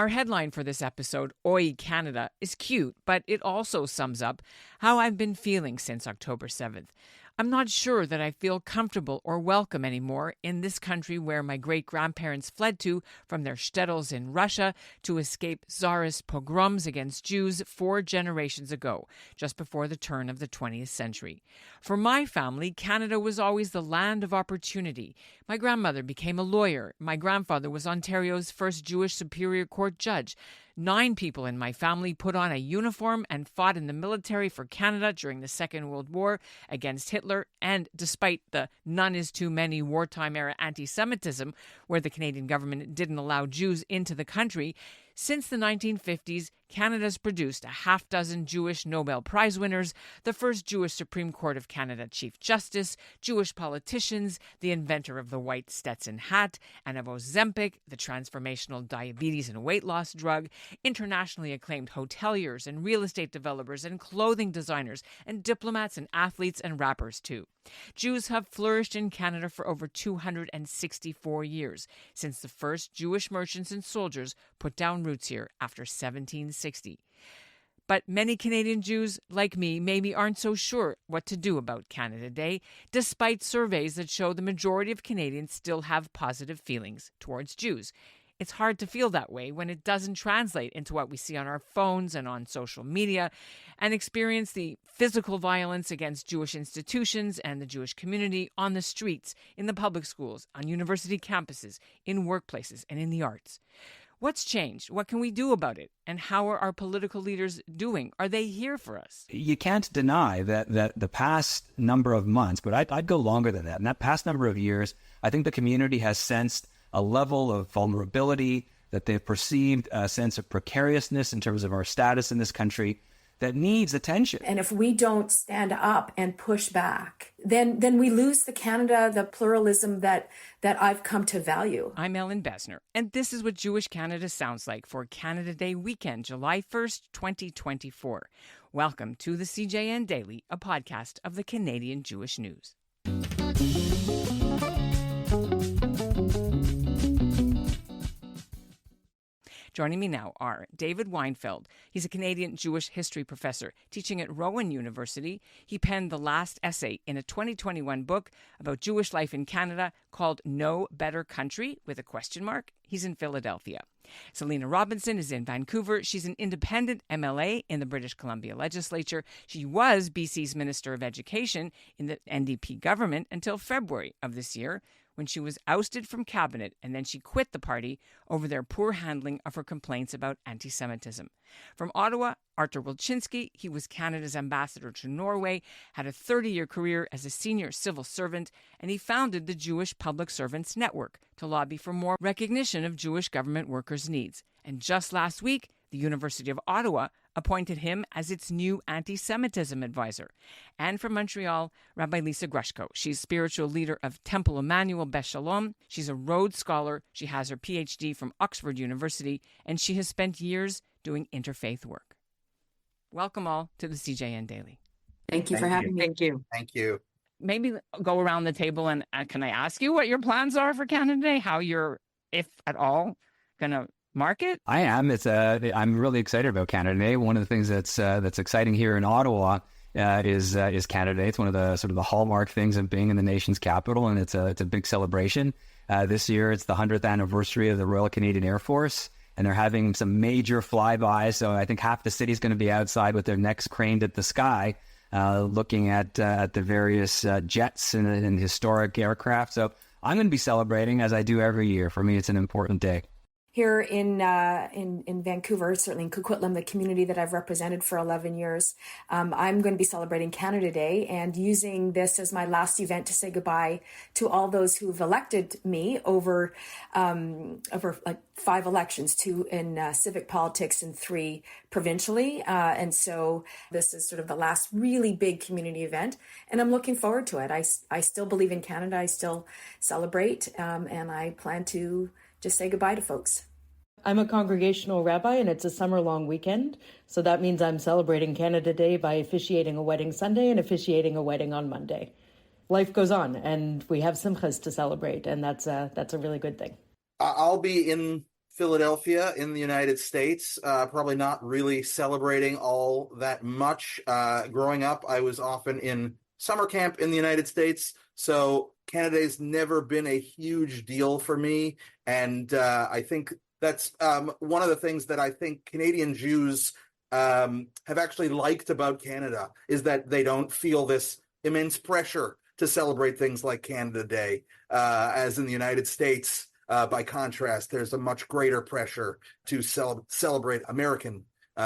Our headline for this episode, Oi Canada, is cute, but it also sums up how I've been feeling since October 7th. I'm not sure that I feel comfortable or welcome anymore in this country where my great-grandparents fled to from their shtetls in Russia to escape Tsarist pogroms against Jews 4 generations ago, just before the turn of the 20th century. For my family, Canada was always the land of opportunity. My grandmother became a lawyer. My grandfather was Ontario's first Jewish Superior Court judge. 9 people in my family put on a uniform and fought in the military for Canada during the Second World War against Hitler, and despite the none-is-too-many wartime-era antisemitism, where the Canadian government didn't allow Jews into the country, since the 1950s, Canada's produced a half-dozen Jewish Nobel Prize winners, the first Jewish Supreme Court of Canada Chief Justice, Jewish politicians, the inventor of the white Stetson hat, and of Ozempic, the transformational diabetes and weight loss drug, internationally acclaimed hoteliers and real estate developers and clothing designers and diplomats and athletes and rappers too. Jews have flourished in Canada for over 264 years, since the first Jewish merchants and soldiers put down roots here after 1760. But many Canadian Jews, like me, maybe aren't so sure what to do about Canada Day, despite surveys that show the majority of Canadians still have positive feelings towards Jews. It's hard to feel that way when it doesn't translate into what we see on our phones and on social media, and experience the physical violence against Jewish institutions and the Jewish community on the streets, in the public schools, on university campuses, in workplaces, and in the arts. What's changed? What can we do about it? And how are our political leaders doing? Are they here for us? You can't deny that the past number of months, but I'd go longer than that. In that past number of years, I think the community has sensed a level of vulnerability, that they've perceived a sense of precariousness in terms of our status in this country that needs attention. And if we don't stand up and push back, then we lose the Canada, the pluralism that I've come to value. I'm Ellen Besner, and this is what Jewish Canada sounds like for Canada Day weekend, July 1st, 2024. Welcome to the CJN Daily, a podcast of the Canadian Jewish News. Joining me now are David Weinfeld. He's a Canadian Jewish history professor teaching at Rowan University. He penned the last essay in a 2021 book about Jewish life in Canada called No Better Country, with a question mark. He's in Philadelphia. Selina Robinson is in Vancouver. She's an independent MLA in the British Columbia legislature. She was BC's Minister of Education in the NDP government until February of this year, when she was ousted from cabinet, and then she quit the party over their poor handling of her complaints about antisemitism. From Ottawa, Artur Wilczynski, he was Canada's ambassador to Norway, had a 30-year career as a senior civil servant, and he founded the Jewish Public Servants Network to lobby for more recognition of Jewish government workers' needs. And just last week, the University of Ottawa appointed him as its new anti-Semitism advisor. And from Montreal, Rabbi Lisa Grushcow. She's spiritual leader of Temple Emanu-El-Beth Sholom. She's a Rhodes Scholar. She has her PhD from Oxford University, and she has spent years doing interfaith work. Welcome all to the CJN Daily. Thank you for having me. Thank you. Thank you. Maybe go around the table and can I ask you what your plans are for Canada Day? How you're, if at all, going to mark it? I am. I'm really excited about Canada Day. One of the things that's exciting here in Ottawa is Canada Day. It's one of the sort of the hallmark things of being in the nation's capital, and it's a big celebration. This year, it's the 100th anniversary of the Royal Canadian Air Force, and they're having some major flybys. So I think half the city's going to be outside with their necks craned at the sky, looking at the various jets and historic aircraft. So I'm going to be celebrating, as I do every year. For me, it's an important day. Here in Vancouver, certainly in Coquitlam, the community that I've represented for 11 years, I'm going to be celebrating Canada Day and using this as my last event to say goodbye to all those who've elected me over like 5 elections, 2 in civic politics and 3 provincially. And so this is sort of the last really big community event, and I'm looking forward to it. I still believe in Canada. I still celebrate, and I plan to just say goodbye to folks. I'm a congregational rabbi, and it's a summer-long weekend. So that means I'm celebrating Canada Day by officiating a wedding Sunday and officiating a wedding on Monday. Life goes on, and we have simchas to celebrate, and that's a really good thing. I'll be in Philadelphia in the United States, probably not really celebrating all that much. Growing up, I was often in summer camp in the United States, so Canada Day's never been a huge deal for me. And I think that's one of the things that I think Canadian Jews have actually liked about Canada, is that they don't feel this immense pressure to celebrate things like Canada Day, as in the United States. By contrast, there's a much greater pressure to celebrate American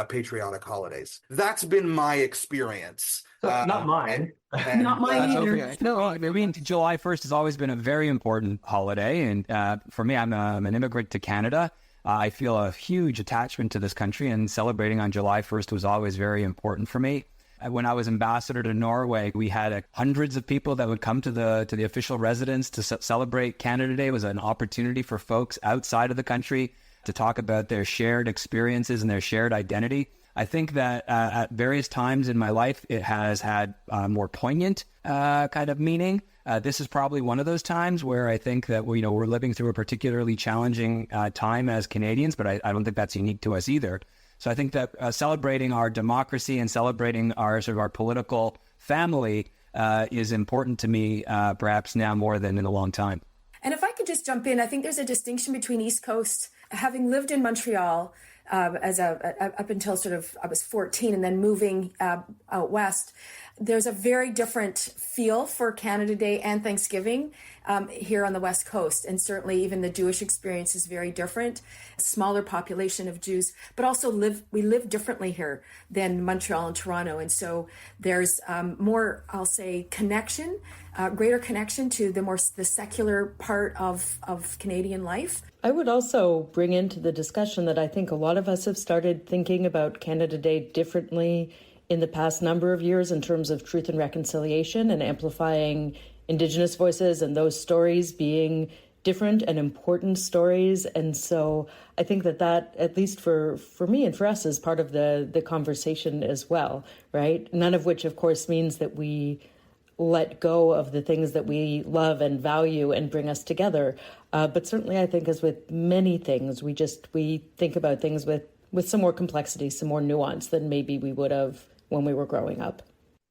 patriotic holidays. That's been my experience. Not mine. Not mine either. Okay. No, I mean, July 1st has always been a very important holiday. And for me, I'm an immigrant to Canada. I feel a huge attachment to this country, and celebrating on July 1st was always very important for me. When I was ambassador to Norway, we had hundreds of people that would come to the official residence to celebrate Canada Day. It was an opportunity for folks outside of the country to talk about their shared experiences and their shared identity. I think that at various times in my life, it has had more poignant kind of meaning. This is probably one of those times where I think that we're living through a particularly challenging time as Canadians, but I don't think that's unique to us either. So I think that celebrating our democracy and celebrating our political family is important to me, perhaps now more than in a long time. And if I could just jump in, I think there's a distinction between East Coast, having lived in Montreal up until I was 14, and then moving out west. There's a very different feel for Canada Day and Thanksgiving here on the West Coast. And certainly even the Jewish experience is very different. Smaller population of Jews, but also we live differently here than Montreal and Toronto. And so there's more, I'll say, connection, greater connection to the secular part of Canadian life. I would also bring into the discussion that I think a lot of us have started thinking about Canada Day differently in the past number of years in terms of truth and reconciliation and amplifying Indigenous voices and those stories being different and important stories. And so I think that at least for me and for us, is part of the conversation as well, right? None of which, of course, means that we let go of the things that we love and value and bring us together. But certainly I think, as with many things, we think about things with some more complexity, some more nuance than maybe we would have when we were growing up.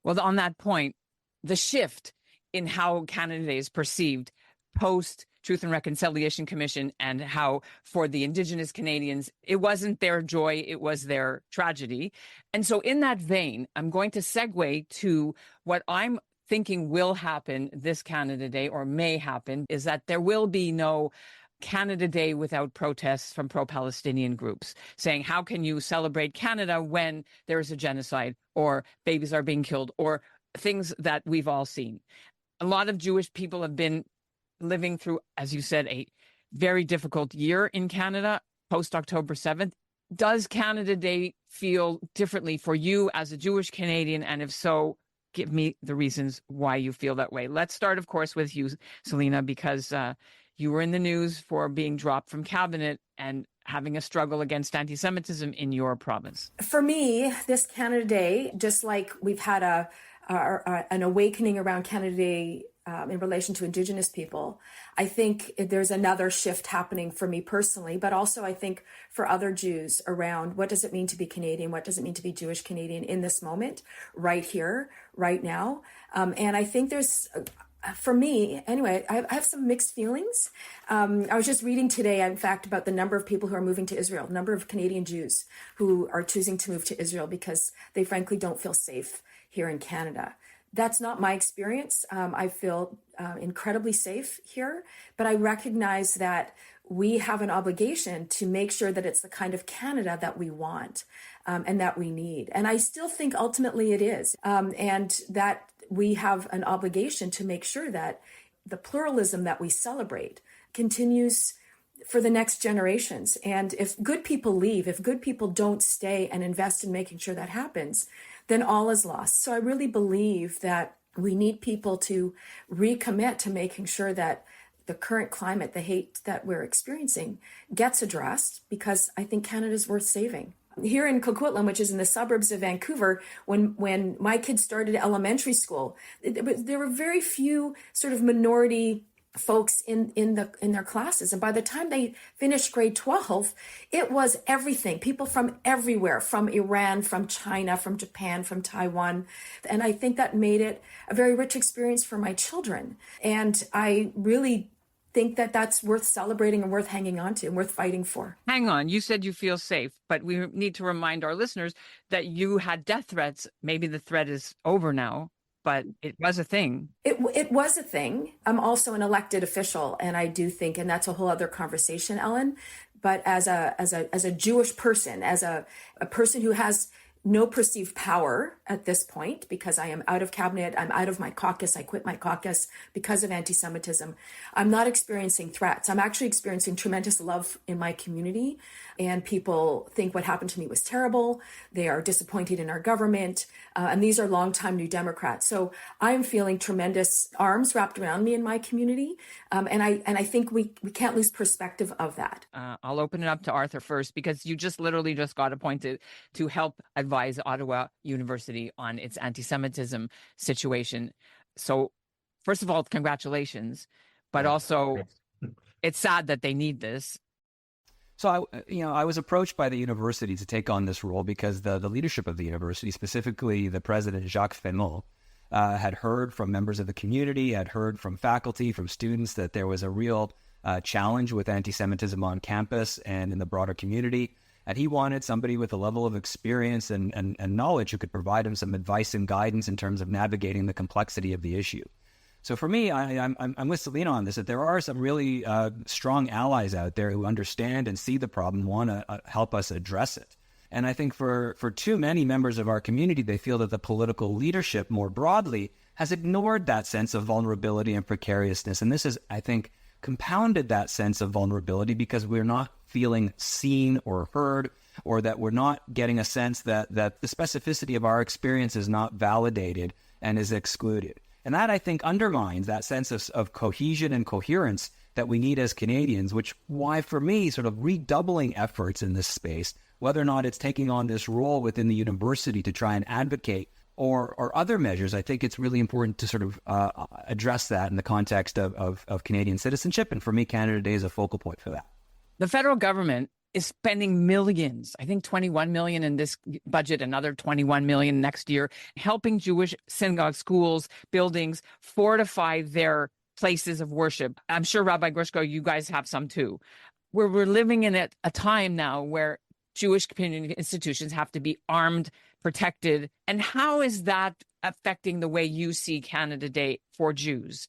Well, on that point, the shift in how Canada Day is perceived post Truth and Reconciliation Commission, and how for the Indigenous Canadians, it wasn't their joy, it was their tragedy. And so in that vein, I'm going to segue to what I'm thinking will happen this Canada Day, or may happen, is that there will be no Canada Day without protests from pro-Palestinian groups saying, how can you celebrate Canada when there is a genocide, or babies are being killed, or things that we've all seen. A lot of Jewish people have been living through, as you said, a very difficult year in Canada post-October 7th. Does Canada Day feel differently for you as a Jewish Canadian? And if so, give me the reasons why you feel that way. Let's start, of course, with you, Selina, because you were in the news for being dropped from cabinet and having a struggle against antisemitism in your province. For me, this Canada Day, just like we've had an awakening around Canada Day in relation to Indigenous people, I think there's another shift happening for me personally, but also I think for other Jews around what does it mean to be Canadian? What does it mean to be Jewish Canadian in this moment, right here, right now? And I think there's, for me, anyway, I have some mixed feelings. I was just reading today, in fact, about the number of people who are moving to Israel, the number of Canadian Jews who are choosing to move to Israel because they frankly don't feel safe here in Canada. That's not my experience. I feel incredibly safe here, but I recognize that we have an obligation to make sure that it's the kind of Canada that we want and that we need. And I still think ultimately it is, and that we have an obligation to make sure that the pluralism that we celebrate continues for the next generations. And if good people leave, if good people don't stay and invest in making sure that happens, then all is lost. So I really believe that we need people to recommit to making sure that the current climate, the hate that we're experiencing, gets addressed, because I think Canada's worth saving. Here in Coquitlam, which is in the suburbs of Vancouver, when my kids started elementary school, there were very few sort of minority folks in their classes. And by the time they finished grade 12, it was everything. People from everywhere, from Iran, from China, from Japan, from Taiwan. And I think that made it a very rich experience for my children. And I really think that that's worth celebrating and worth hanging on to and worth fighting for. Hang on, you said you feel safe, but we need to remind our listeners that you had death threats. Maybe the threat is over now, but it was a thing. It was a thing. I'm also an elected official, and I do think, and that's a whole other conversation, Ellen. But as a Jewish person, as a person who has no perceived power at this point, because I am out of cabinet, I'm out of my caucus, I quit my caucus because of anti-Semitism. I'm not experiencing threats. I'm actually experiencing tremendous love in my community, and people think what happened to me was terrible. They are disappointed in our government, and these are longtime New Democrats. So I'm feeling tremendous arms wrapped around me in my community, and I think we can't lose perspective of that. I'll open it up to Arthur first, because you just literally just got appointed to help advise Ottawa University on its anti-Semitism situation. So first of all, congratulations, but also it's sad that they need this. So I was approached by the university to take on this role because the leadership of the university, specifically the president, Jacques Fénot, had heard from members of the community, had heard from faculty, from students that there was a real challenge with anti-Semitism on campus and in the broader community. And he wanted somebody with a level of experience and knowledge who could provide him some advice and guidance in terms of navigating the complexity of the issue. So for me, I'm with Selina on this, that there are some really strong allies out there who understand and see the problem, want to help us address it. And I think for too many members of our community, they feel that the political leadership more broadly has ignored that sense of vulnerability and precariousness. And this has, I think, compounded that sense of vulnerability because we're not feeling seen or heard, or that we're not getting a sense that the specificity of our experience is not validated and is excluded. And that, I think, undermines that sense of cohesion and coherence that we need as Canadians, which why, for me, sort of redoubling efforts in this space, whether or not it's taking on this role within the university to try and advocate or other measures, I think it's really important to sort of address that in the context of Canadian citizenship. And for me, Canada Day is a focal point for that. The federal government is spending millions, I think 21 million in this budget, another 21 million next year, helping Jewish synagogue schools, buildings, fortify their places of worship. I'm sure, Rabbi Grushcow, you guys have some too. We're living in a time now where Jewish community institutions have to be armed, protected. And how is that affecting the way you see Canada Day for Jews?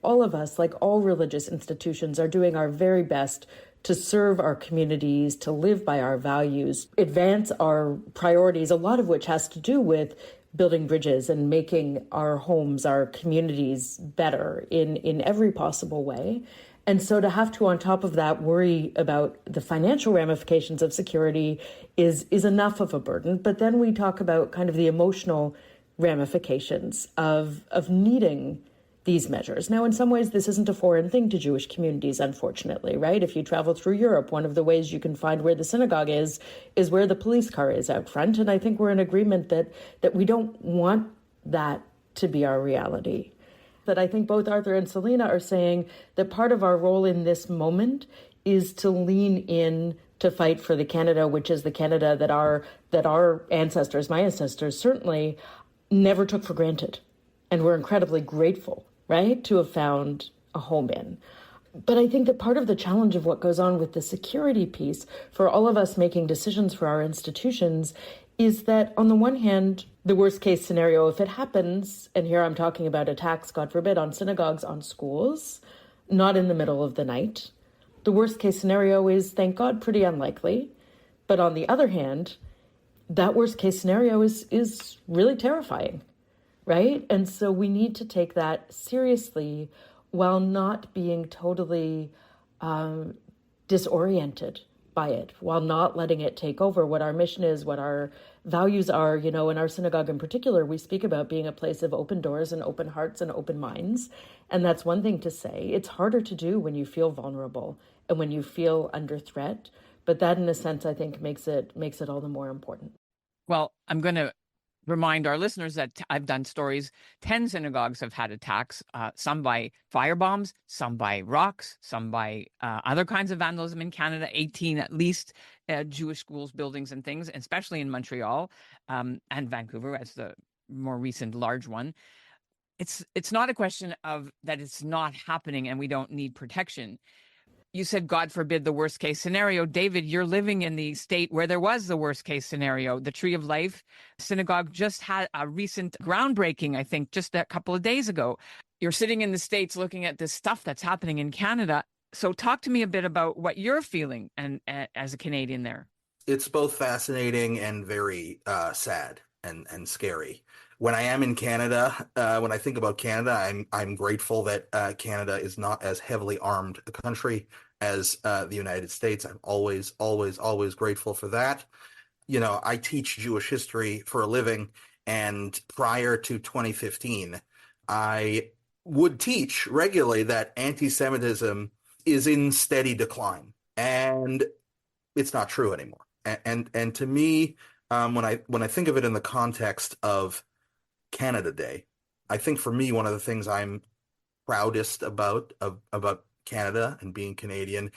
All of us, like all religious institutions, are doing our very best to serve our communities, to live by our values, advance our priorities, a lot of which has to do with building bridges and making our homes, our communities better in every possible way. And so to have to, on top of that, worry about the financial ramifications of security is enough of a burden. But then we talk about kind of the emotional ramifications of needing these measures. Now, in some ways, this isn't a foreign thing to Jewish communities, unfortunately, right? If you travel through Europe, one of the ways you can find where the synagogue is where the police car is out front. And I think we're in agreement that we don't want that to be our reality. That I think both Arthur and Selina are saying that part of our role in this moment is to lean in to fight for the Canada, which is the Canada that our ancestors, my ancestors certainly, never took for granted. And we're incredibly grateful, right, to have found a home in. But I think that part of the challenge of what goes on with the security piece for all of us making decisions for our institutions is that, on the one hand, the worst case scenario, if it happens, and here I'm talking about attacks, God forbid, on synagogues, on schools, not in the middle of the night, the worst case scenario is, thank God, pretty unlikely. But on the other hand, that worst case scenario is really terrifying, right? And so we need to take that seriously while not being totally disoriented by it, while not letting it take over what our mission is, what our values are. You know, in our synagogue in particular, we speak about being a place of open doors and open hearts and open minds. And that's one thing to say. It's harder to do when you feel vulnerable and when you feel under threat. But that, in a sense, I think makes it all the more important. Well, I'm going to remind our listeners that I've done stories. 10 synagogues have had attacks, some by firebombs, some by rocks, some by other kinds of vandalism in Canada, 18 at least Jewish schools, buildings and things, especially in Montreal and Vancouver as the more recent large one. It's not a question of that it's not happening and we don't need protection. You said, God forbid, the worst case scenario. David, you're living in the state where there was the worst case scenario. The Tree of Life Synagogue just had a recent groundbreaking, I think, just a couple of days ago. You're sitting in the States looking at this stuff that's happening in Canada. So talk to me a bit about what you're feeling and as a Canadian there. It's both fascinating and very sad and scary. When I am in Canada, when I think about Canada, I'm grateful that Canada is not as heavily armed a country as the United States. I'm always grateful for that. You know, I teach Jewish history for a living, and prior to 2015, I would teach regularly that anti-Semitism is in steady decline, and it's not true anymore. And to me, when I think of it in the context of Canada Day, I think for me, one of the things I'm proudest about Canada and being Canadian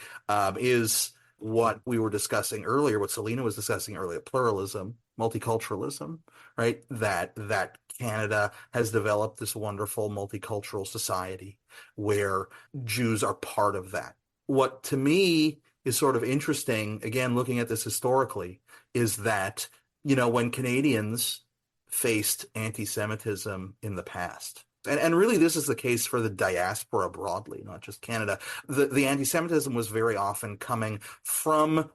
is what we were discussing earlier, what Selina was discussing earlier, pluralism, multiculturalism, right? That Canada has developed this wonderful multicultural society where Jews are part of that. What to me is sort of interesting, again, looking at this historically, is that, you know, when Canadians faced anti-Semitism in the past, and really this is the case for the diaspora broadly, not just Canada, the anti-Semitism was very often coming from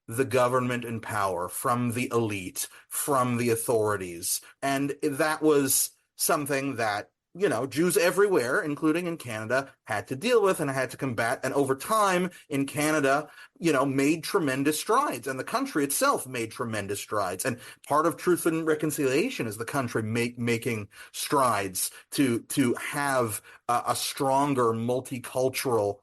the government in power, from the elite, from the authorities. And that was something that, you know, Jews everywhere, including in Canada, had to deal with and had to combat. And over time in Canada, you know, made tremendous strides, and the country itself made tremendous strides. And part of Truth and Reconciliation is the country making strides to have a stronger multicultural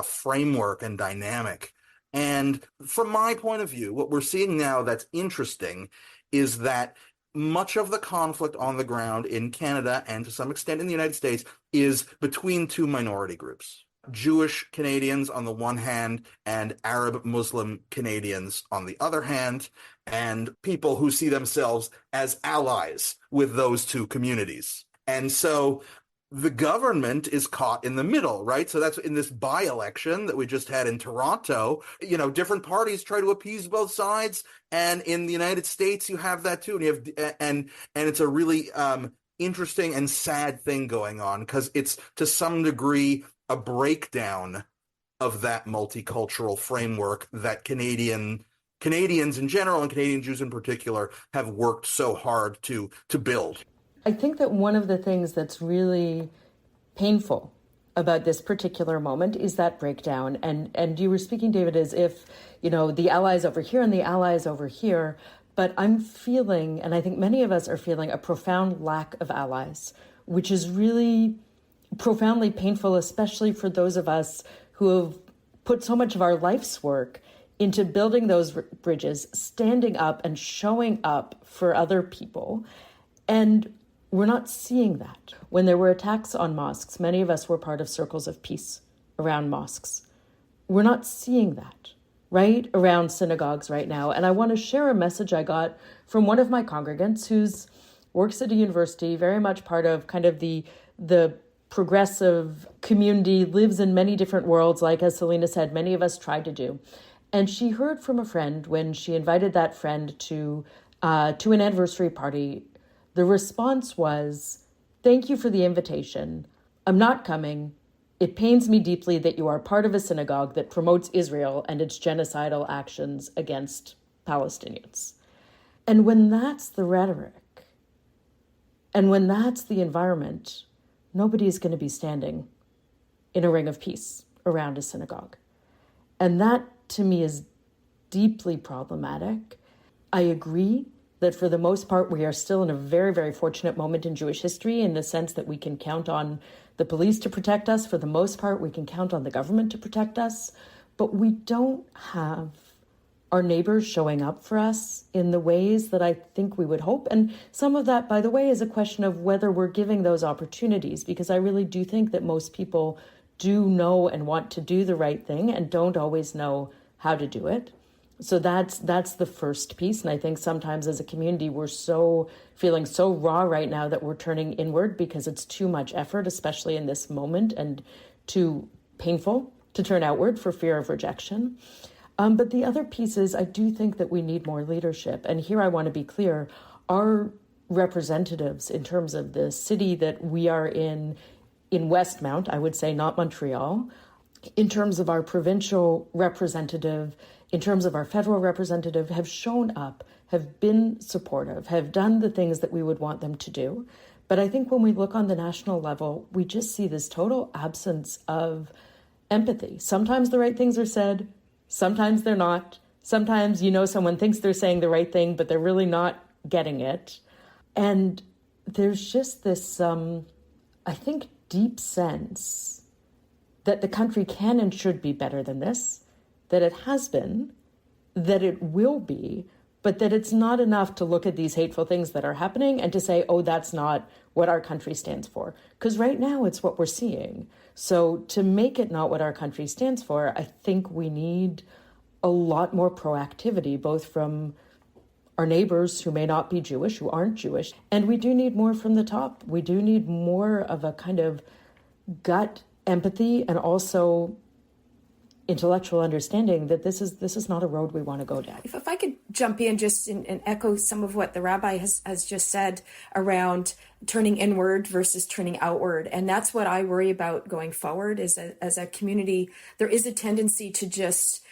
framework and dynamic. And from my point of view, what we're seeing now that's interesting is that much of the conflict on the ground in Canada and to some extent in the United States is between two minority groups. Jewish Canadians on the one hand and Arab Muslim Canadians on the other hand, and people who see themselves as allies with those two communities. And so the government is caught in the middle, right? So that's in this by-election that we just had in Toronto. You know, different parties try to appease both sides, and in the United States, you have that too. And you have, and it's a really interesting and sad thing going on because it's to some degree a breakdown of that multicultural framework that Canadians in general and Canadian Jews in particular have worked so hard to build. I think that one of the things that's really painful about this particular moment is that breakdown. And you were speaking, David, as if, you know, the allies over here and the allies over here. But I'm feeling, and I think many of us are feeling, a profound lack of allies, which is really profoundly painful, especially for those of us who have put so much of our life's work into building those bridges, standing up and showing up for other people. And we're not seeing that. When there were attacks on mosques, many of us were part of circles of peace around mosques. We're not seeing that, right, around synagogues right now. And I want to share a message I got from one of my congregants who works at a university, very much part of kind of the progressive community, lives in many different worlds, like, as Selina said, many of us tried to do. And she heard from a friend when she invited that friend to an anniversary party. The response was, "Thank you for the invitation. I'm not coming. It pains me deeply that you are part of a synagogue that promotes Israel and its genocidal actions against Palestinians." And when that's the rhetoric, and when that's the environment, nobody is going to be standing in a ring of peace around a synagogue. And that, to me, is deeply problematic. I agree that for the most part, we are still in a very, very fortunate moment in Jewish history in the sense that we can count on the police to protect us. For the most part, we can count on the government to protect us. But we don't have our neighbors showing up for us in the ways that I think we would hope. And some of that, by the way, is a question of whether we're giving those opportunities, because I really do think that most people do know and want to do the right thing and don't always know how to do it. So that's the first piece. And I think sometimes as a community, we're feeling so raw right now that we're turning inward because it's too much effort, especially in this moment, and too painful to turn outward for fear of rejection. But the other piece is I do think that we need more leadership. And here I want to be clear, our representatives in terms of the city that we are in Westmount, I would say not Montreal, in terms of our provincial representative, in terms of our federal representative, have shown up, have been supportive, have done the things that we would want them to do. But I think when we look on the national level, we just see this total absence of empathy. Sometimes the right things are said, sometimes they're not. Sometimes, someone thinks they're saying the right thing, but they're really not getting it. And there's just this, I think, deep sense that the country can and should be better than this, that it has been, that it will be, but that it's not enough to look at these hateful things that are happening and to say, oh, that's not what our country stands for. Because right now it's what we're seeing. So to make it not what our country stands for, I think we need a lot more proactivity, both from our neighbors who may not be Jewish, who aren't Jewish. And we do need more from the top. We do need more of a kind of gut empathy and also intellectual understanding that this is not a road we want to go down. If I could jump in just and echo some of what the rabbi has just said around turning inward versus turning outward. And that's what I worry about going forward is as a community, there is a tendency to just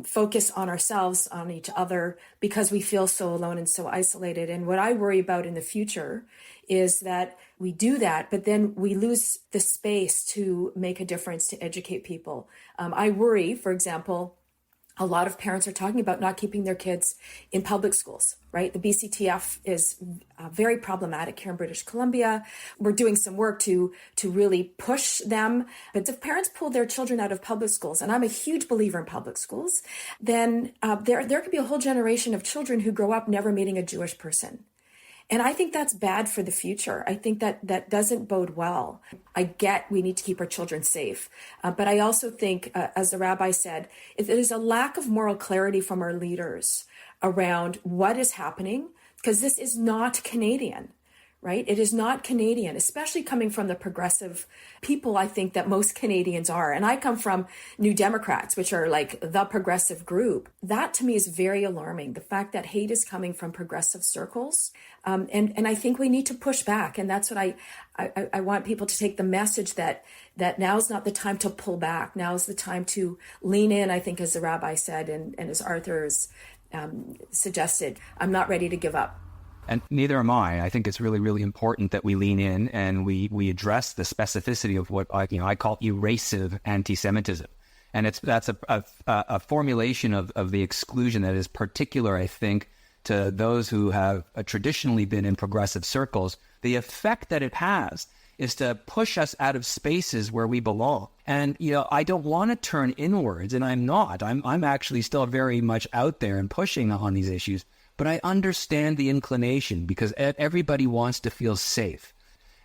focus on ourselves, on each other, because we feel so alone and so isolated. And what I worry about in the future is that we do that, but then we lose the space to make a difference, to educate people. I worry, for example, a lot of parents are talking about not keeping their kids in public schools, right? The BCTF is very problematic here in British Columbia. We're doing some work to really push them. But if parents pull their children out of public schools, and I'm a huge believer in public schools, then there could be a whole generation of children who grow up never meeting a Jewish person. And I think that's bad for the future. I think that doesn't bode well. I get we need to keep our children safe. But I also think, as the rabbi said, if there's a lack of moral clarity from our leaders around what is happening, because this is not Canadian, right? It is not Canadian, especially coming from the progressive people I think that most Canadians are. And I come from New Democrats, which are like the progressive group. That to me is very alarming. The fact that hate is coming from progressive circles. And I think we need to push back. And that's what I want people to take the message that now's not the time to pull back. Now's the time to lean in, I think, as the rabbi said, and as Arthur's suggested, I'm not ready to give up. And neither am I. I think it's really, really important that we lean in and we address the specificity of what I call erasive anti-Semitism. And that's a formulation of the exclusion that is particular, I think, to those who have traditionally been in progressive circles. The effect that it has is to push us out of spaces where we belong. And, I don't want to turn inwards, and I'm not. I'm actually still very much out there and pushing on these issues. But I understand the inclination because everybody wants to feel safe.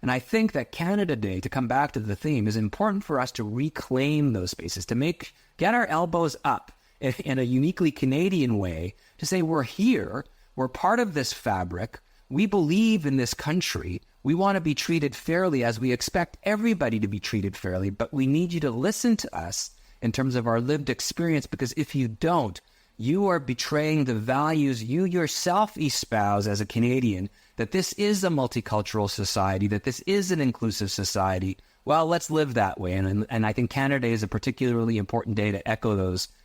And I think that Canada Day, to come back to the theme, is important for us to reclaim those spaces, to get our elbows up in a uniquely Canadian way, to say we're here, we're part of this fabric, we believe in this country, we want to be treated fairly as we expect everybody to be treated fairly, but we need you to listen to us in terms of our lived experience, because if you don't, you are betraying the values you yourself espouse as a Canadian, that this is a multicultural society, that this is an inclusive society. Well, let's live that way. And I think Canada Day is a particularly important day to echo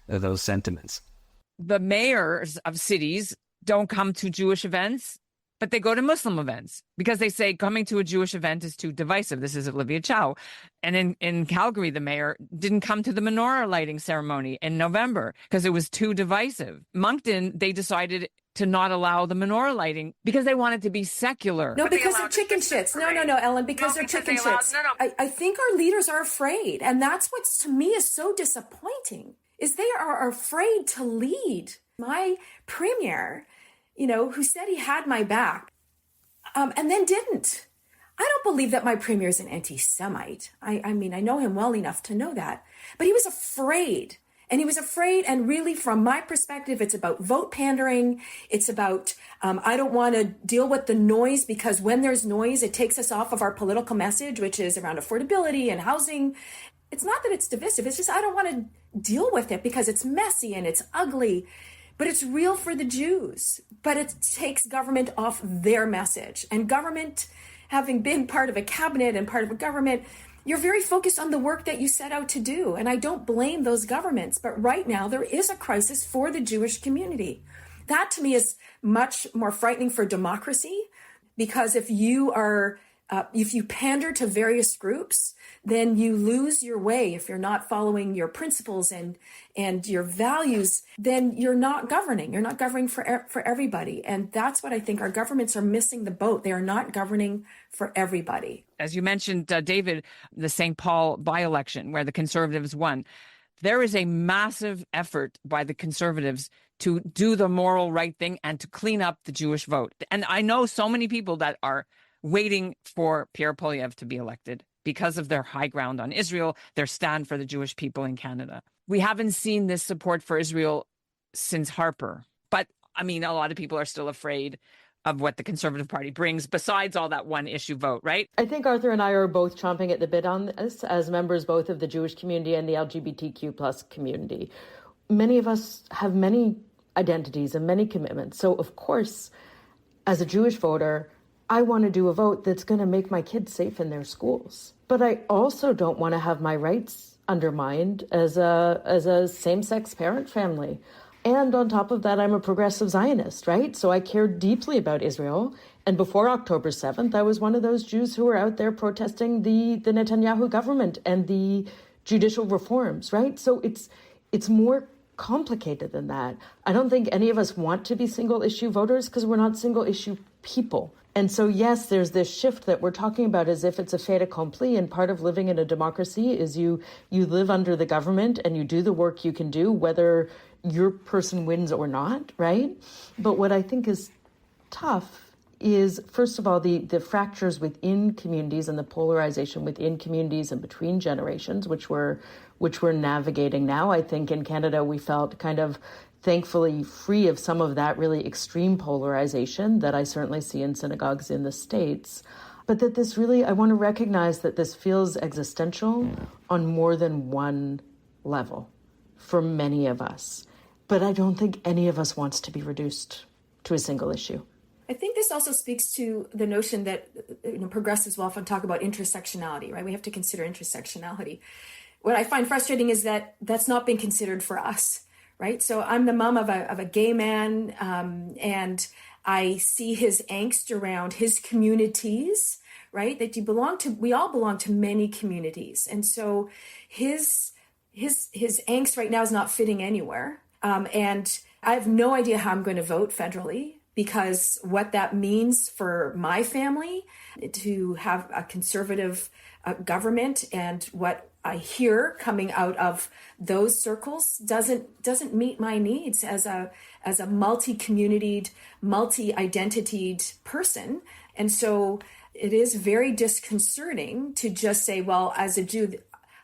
those sentiments. The mayors of cities don't come to Jewish events, but they go to Muslim events because they say coming to a Jewish event is too divisive. This is Olivia Chow. And in Calgary, the mayor didn't come to the menorah lighting ceremony in November because it was too divisive. Moncton, they decided to not allow the menorah lighting because they wanted to be secular. No, because they're chicken shits. No, Ellen, because they're chicken shits. I think our leaders are afraid. And that's what, to me, is so disappointing, is they are afraid to lead. My premier, who said he had my back, and then didn't. I don't believe that my premier is an anti-Semite. I mean, I know him well enough to know that. But he was afraid. And he was afraid, and really, from my perspective, it's about vote pandering. It's about, I don't want to deal with the noise, because when there's noise, it takes us off of our political message, which is around affordability and housing. It's not that it's divisive. It's just I don't want to deal with it because it's messy and it's ugly. But it's real for the Jews. But it takes government off their message. And government, having been part of a cabinet and part of a government, you're very focused on the work that you set out to do. And I don't blame those governments. But right now, there is a crisis for the Jewish community. That, to me, is much more frightening for democracy, because if you pander to various groups, then you lose your way. If you're not following your principles and your values, then you're not governing. You're not governing for everybody. And that's what I think our governments are missing the boat. They are not governing for everybody. As you mentioned, David, the St. Paul by-election where the Conservatives won, there is a massive effort by the Conservatives to do the moral right thing and to clean up the Jewish vote. And I know so many people that are waiting for Pierre Poilievre to be elected because of their high ground on Israel, their stand for the Jewish people in Canada. We haven't seen this support for Israel since Harper. But, I mean, a lot of people are still afraid of what the Conservative Party brings, besides all that one issue vote, right? I think Arthur and I are both chomping at the bit on this as members both of the Jewish community and the LGBTQ plus community. Many of us have many identities and many commitments. So, of course, as a Jewish voter, I want to do a vote that's going to make my kids safe in their schools. But I also don't want to have my rights undermined as a same-sex parent family. And on top of that, I'm a progressive Zionist, right? So I care deeply about Israel. And before October 7th, I was one of those Jews who were out there protesting the Netanyahu government and the judicial reforms, right? So it's more complicated than that. I don't think any of us want to be single-issue voters because we're not single-issue people. And so, yes, there's this shift that we're talking about as if it's a fait accompli, and part of living in a democracy is you live under the government and you do the work you can do, whether your person wins or not, right? But what I think is tough is, first of all, the fractures within communities and the polarization within communities and between generations, which we're navigating now. I think in Canada we felt kind of thankfully free of some of that really extreme polarization that I certainly see in synagogues in the States. But that this really, I want to recognize that this feels existential on more than one level for many of us. But I don't think any of us wants to be reduced to a single issue. I think this also speaks to the notion that progressives will often talk about intersectionality, right? We have to consider intersectionality. What I find frustrating is that that's not being considered for us, right? So I'm the mom of a gay man, and I see his angst around his communities, right? That we all belong to many communities. And so his angst right now is not fitting anywhere. And I have no idea how I'm going to vote federally, because what that means for my family to have a conservative government, and what I hear coming out of those circles doesn't meet my needs as a multi-communitied, multi-identitied person. And so it is very disconcerting to just say, well, as a Jew,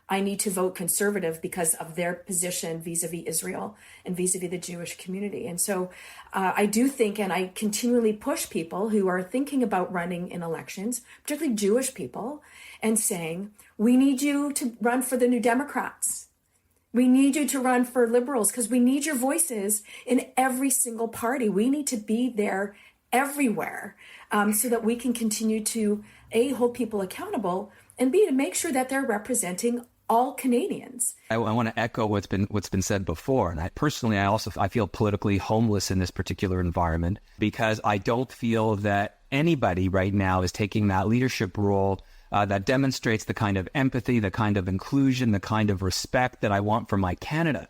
I need to vote conservative because of their position vis-a-vis Israel and vis-a-vis the Jewish community. And so I do think, and I continually push people who are thinking about running in elections, particularly Jewish people, and saying, we need you to run for the New Democrats. We need you to run for Liberals, because we need your voices in every single party. We need to be there everywhere, so that we can continue to, A, hold people accountable, and B, to make sure that they're representing all Canadians. I want to echo what's been said before. And I feel politically homeless in this particular environment, because I don't feel that anybody right now is taking that leadership role that demonstrates the kind of empathy, the kind of inclusion, the kind of respect that I want for my Canada.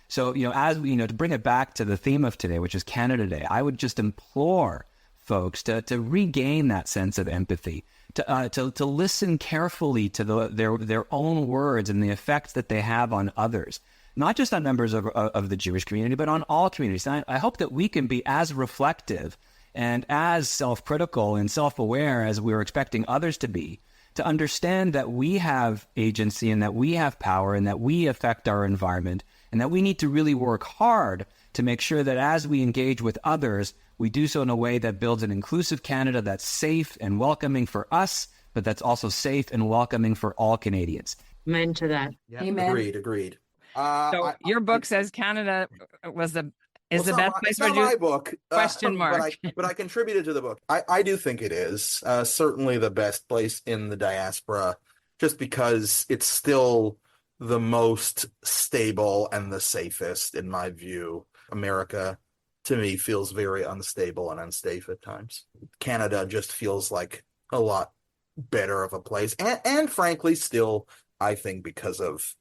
So, to bring it back to the theme of today, which is Canada Day, I would just implore folks to regain that sense of empathy, to listen carefully to their own words and the effects that they have on others. not just on members of the Jewish community, but on all communities. And I hope that we can be as reflective and as self-critical and self-aware as we're expecting others to be, to understand that we have agency and that we have power and that we affect our environment, and that we need to really work hard to make sure that as we engage with others, we do so in a way that builds an inclusive Canada that's safe and welcoming for us, but that's also safe and welcoming for all Canadians. Amen to that. Yeah, Amen. Agreed. So your book says Canada is the best place for It's not my book. Question mark. But I contributed to the book. I do think it is certainly the best place in the diaspora, just because it's still the most stable and the safest, in my view. America, to me, feels very unstable and unsafe at times. Canada just feels like a lot better of a place. And frankly, still, I think because of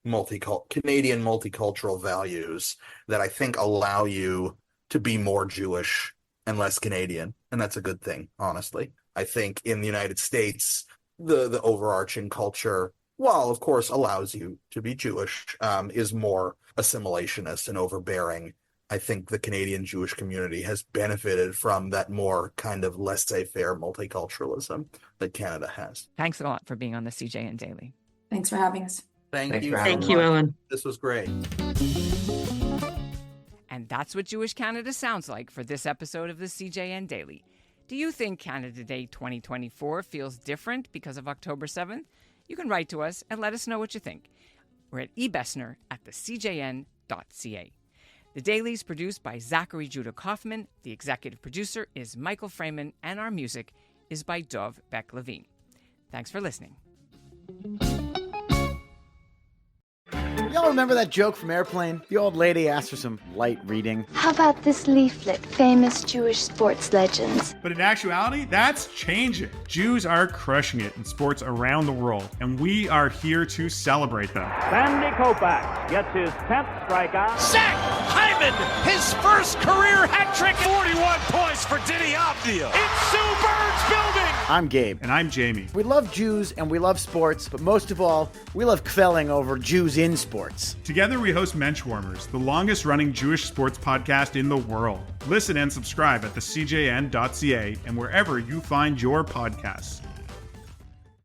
Canadian multicultural values that I think allow you to be more Jewish and less Canadian. And that's a good thing, honestly. I think in the United States, the overarching culture, while of course allows you to be Jewish, is more assimilationist and overbearing. I think the Canadian Jewish community has benefited from that more kind of laissez-faire multiculturalism that Canada has. Thanks a lot for being on the CJN Daily. Thanks for having us. Thank you. Thank you, Ellen. This was great. And that's what Jewish Canada sounds like for this episode of the CJN Daily. Do you think Canada Day 2024 feels different because of October 7th? You can write to us and let us know what you think. We're at ebessner@thecjn.ca. The Daily is produced by Zachary Judah Kaufman. The executive producer is Michael Freeman, and our music is by Dov Beck-Levine. Thanks for listening. Y'all remember that joke from Airplane? The old lady asked for some light reading. How about this leaflet, famous Jewish sports legends? But in actuality, that's changing. Jews are crushing it in sports around the world, and we are here to celebrate them. Sandy Koufax gets his 10th strikeout. Zach Hyman, his first career hat trick. 41 points for Diddy Avdija. It's Sue Bird's building. I'm Gabe. And I'm Jamie. We love Jews and we love sports, but most of all, we love kvelling over Jews in sports. Together we host Menschwarmers, the longest running Jewish sports podcast in the world. Listen and subscribe at thecjn.ca and wherever you find your podcasts.